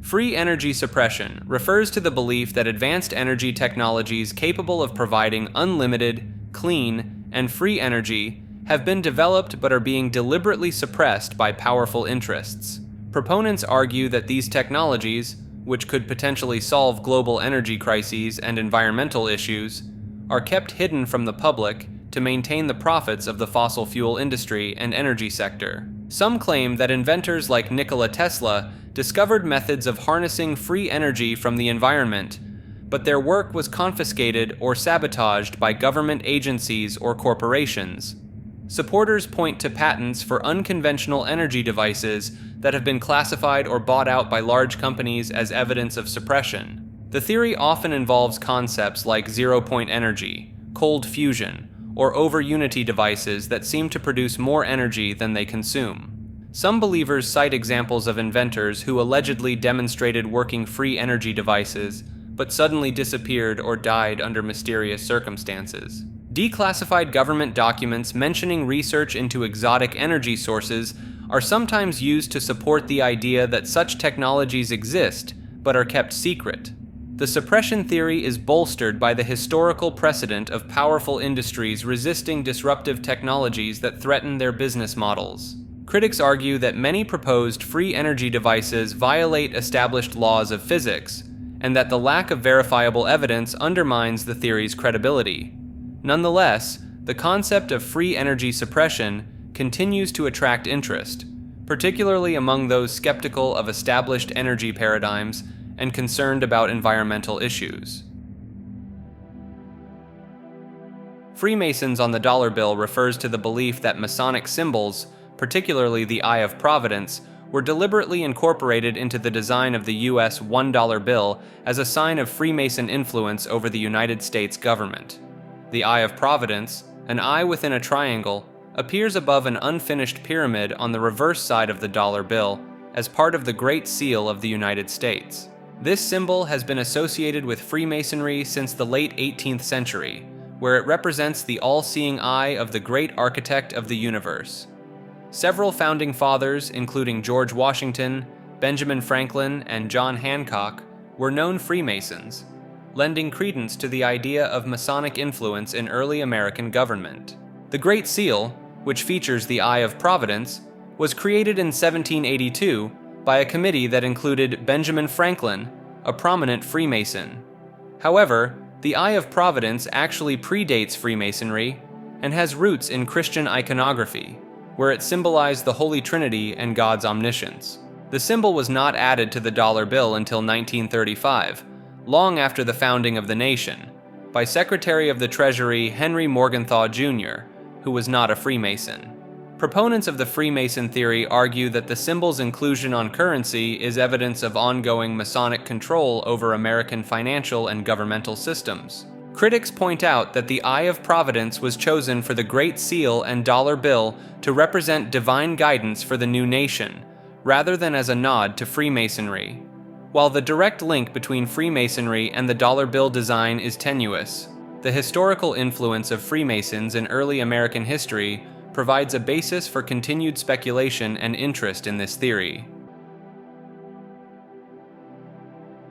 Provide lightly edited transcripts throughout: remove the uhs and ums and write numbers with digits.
Free energy suppression refers to the belief that advanced energy technologies capable of providing unlimited, clean, and free energy have been developed but are being deliberately suppressed by powerful interests. Proponents argue that these technologies, which could potentially solve global energy crises and environmental issues, are kept hidden from the public to maintain the profits of the fossil fuel industry and energy sector. Some claim that inventors like Nikola Tesla discovered methods of harnessing free energy from the environment, but their work was confiscated or sabotaged by government agencies or corporations. Supporters point to patents for unconventional energy devices that have been classified or bought out by large companies as evidence of suppression. The theory often involves concepts like zero-point energy, cold fusion, or over-unity devices that seem to produce more energy than they consume. Some believers cite examples of inventors who allegedly demonstrated working free energy devices, but suddenly disappeared or died under mysterious circumstances. Declassified government documents mentioning research into exotic energy sources are sometimes used to support the idea that such technologies exist, but are kept secret. The suppression theory is bolstered by the historical precedent of powerful industries resisting disruptive technologies that threaten their business models. Critics argue that many proposed free energy devices violate established laws of physics, and that the lack of verifiable evidence undermines the theory's credibility. Nonetheless, the concept of free energy suppression continues to attract interest, particularly among those skeptical of established energy paradigms and concerned about environmental issues. Freemasons on the dollar bill refers to the belief that Masonic symbols, particularly the Eye of Providence, were deliberately incorporated into the design of the U.S. $1 bill as a sign of Freemason influence over the United States government. The Eye of Providence, an eye within a triangle, appears above an unfinished pyramid on the reverse side of the dollar bill as part of the Great Seal of the United States. This symbol has been associated with Freemasonry since the late 18th century, where it represents the all-seeing eye of the great architect of the universe. Several founding fathers, including George Washington, Benjamin Franklin, and John Hancock, were known Freemasons, lending credence to the idea of Masonic influence in early American government. The Great Seal, which features the Eye of Providence, was created in 1782 by a committee that included Benjamin Franklin, a prominent Freemason. However, the Eye of Providence actually predates Freemasonry and has roots in Christian iconography, where it symbolized the Holy Trinity and God's omniscience. The symbol was not added to the dollar bill until 1935, long after the founding of the nation, by Secretary of the Treasury Henry Morgenthau Jr., who was not a Freemason. Proponents of the Freemason theory argue that the symbol's inclusion on currency is evidence of ongoing Masonic control over American financial and governmental systems. Critics point out that the Eye of Providence was chosen for the Great Seal and dollar bill to represent divine guidance for the new nation, rather than as a nod to Freemasonry. While the direct link between Freemasonry and the dollar bill design is tenuous, the historical influence of Freemasons in early American history provides a basis for continued speculation and interest in this theory.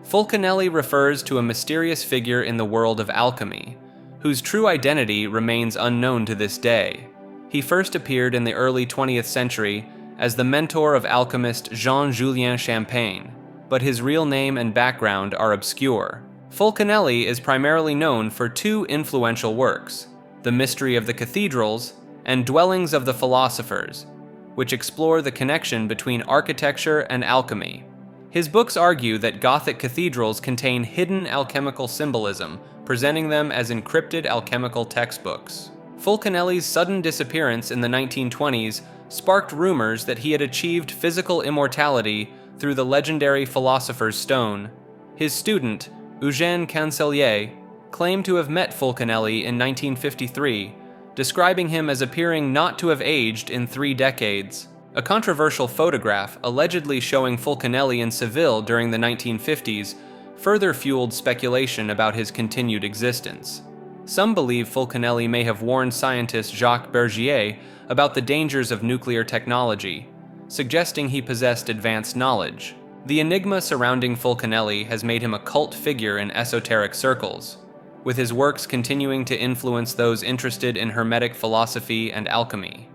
Fulcanelli refers to a mysterious figure in the world of alchemy, whose true identity remains unknown to this day. He first appeared in the early 20th century as the mentor of alchemist Jean-Julien Champagne, but his real name and background are obscure. Fulcanelli is primarily known for two influential works, The Mystery of the Cathedrals and Dwellings of the Philosophers, which explore the connection between architecture and alchemy. His books argue that Gothic cathedrals contain hidden alchemical symbolism, presenting them as encrypted alchemical textbooks. Fulcanelli's sudden disappearance in the 1920s sparked rumors that he had achieved physical immortality through the legendary Philosopher's Stone. His student, Eugène Cancellier, claimed to have met Fulcanelli in 1953, describing him as appearing not to have aged in 3 decades. A controversial photograph allegedly showing Fulcanelli in Seville during the 1950s further fueled speculation about his continued existence. Some believe Fulcanelli may have warned scientist Jacques Bergier about the dangers of nuclear technology, suggesting he possessed advanced knowledge. The enigma surrounding Fulcanelli has made him a cult figure in esoteric circles, with his works continuing to influence those interested in Hermetic philosophy and alchemy.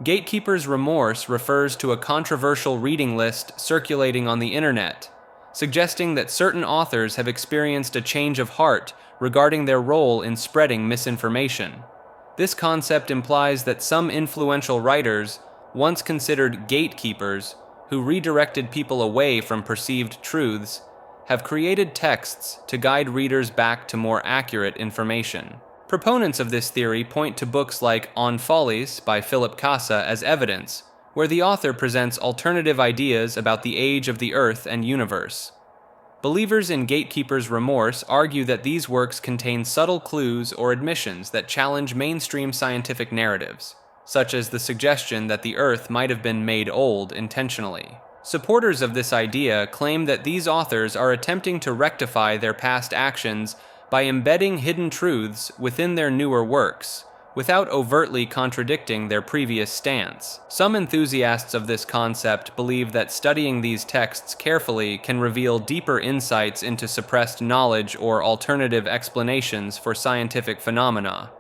Gatekeeper's remorse refers to a controversial reading list circulating on the internet, suggesting that certain authors have experienced a change of heart regarding their role in spreading misinformation. This concept implies that some influential writers, once considered gatekeepers, who redirected people away from perceived truths, have created texts to guide readers back to more accurate information. Proponents of this theory point to books like On Follies by Philip Casa as evidence, where the author presents alternative ideas about the age of the Earth and universe. Believers in Gatekeeper's remorse argue that these works contain subtle clues or admissions that challenge mainstream scientific narratives, such as the suggestion that the Earth might have been made old intentionally. Supporters of this idea claim that these authors are attempting to rectify their past actions by embedding hidden truths within their newer works, without overtly contradicting their previous stance. Some enthusiasts of this concept believe that studying these texts carefully can reveal deeper insights into suppressed knowledge or alternative explanations for scientific phenomena.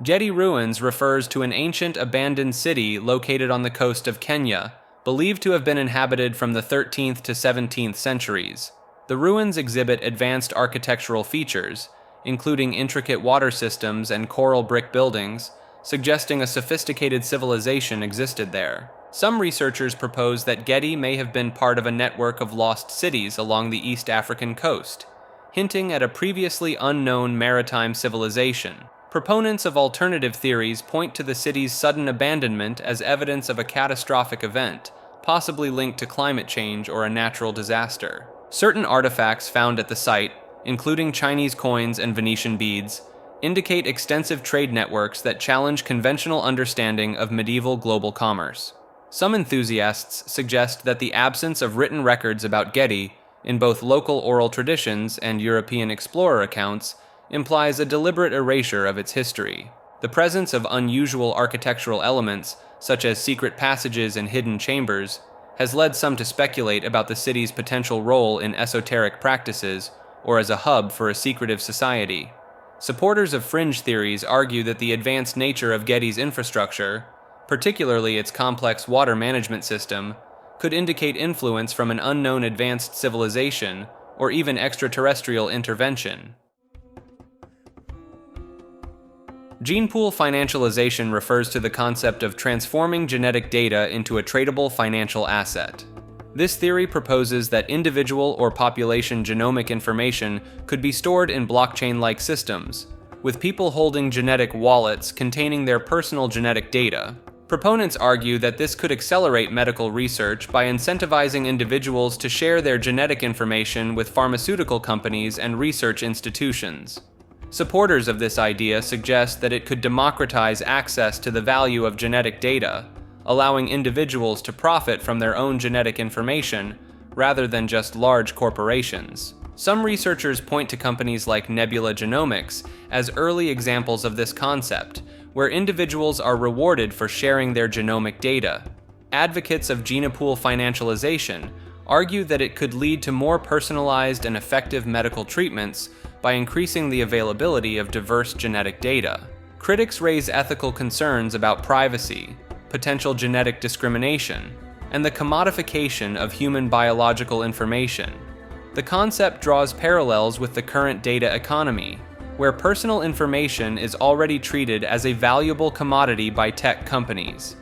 Gedi Ruins refers to an ancient abandoned city located on the coast of Kenya, believed to have been inhabited from the 13th to 17th centuries. The ruins exhibit advanced architectural features, including intricate water systems and coral brick buildings, suggesting a sophisticated civilization existed there. Some researchers propose that Gedi may have been part of a network of lost cities along the East African coast, hinting at a previously unknown maritime civilization. Proponents of alternative theories point to the city's sudden abandonment as evidence of a catastrophic event, possibly linked to climate change or a natural disaster. Certain artifacts found at the site, including Chinese coins and Venetian beads, indicate extensive trade networks that challenge conventional understanding of medieval global commerce. Some enthusiasts suggest that the absence of written records about Gedi, in both local oral traditions and European explorer accounts, implies a deliberate erasure of its history. The presence of unusual architectural elements, such as secret passages and hidden chambers, has led some to speculate about the city's potential role in esoteric practices or as a hub for a secretive society. Supporters of fringe theories argue that the advanced nature of Gedi's infrastructure, particularly its complex water management system, could indicate influence from an unknown advanced civilization or even extraterrestrial intervention. Gene pool financialization refers to the concept of transforming genetic data into a tradable financial asset. This theory proposes that individual or population genomic information could be stored in blockchain-like systems, with people holding genetic wallets containing their personal genetic data. Proponents argue that this could accelerate medical research by incentivizing individuals to share their genetic information with pharmaceutical companies and research institutions. Supporters of this idea suggest that it could democratize access to the value of genetic data, allowing individuals to profit from their own genetic information rather than just large corporations. Some researchers point to companies like Nebula Genomics as early examples of this concept, where individuals are rewarded for sharing their genomic data. Advocates of genopool financialization argue that it could lead to more personalized and effective medical treatments by increasing the availability of diverse genetic data. Critics raise ethical concerns about privacy, potential genetic discrimination, and the commodification of human biological information. The concept draws parallels with the current data economy, where personal information is already treated as a valuable commodity by tech companies.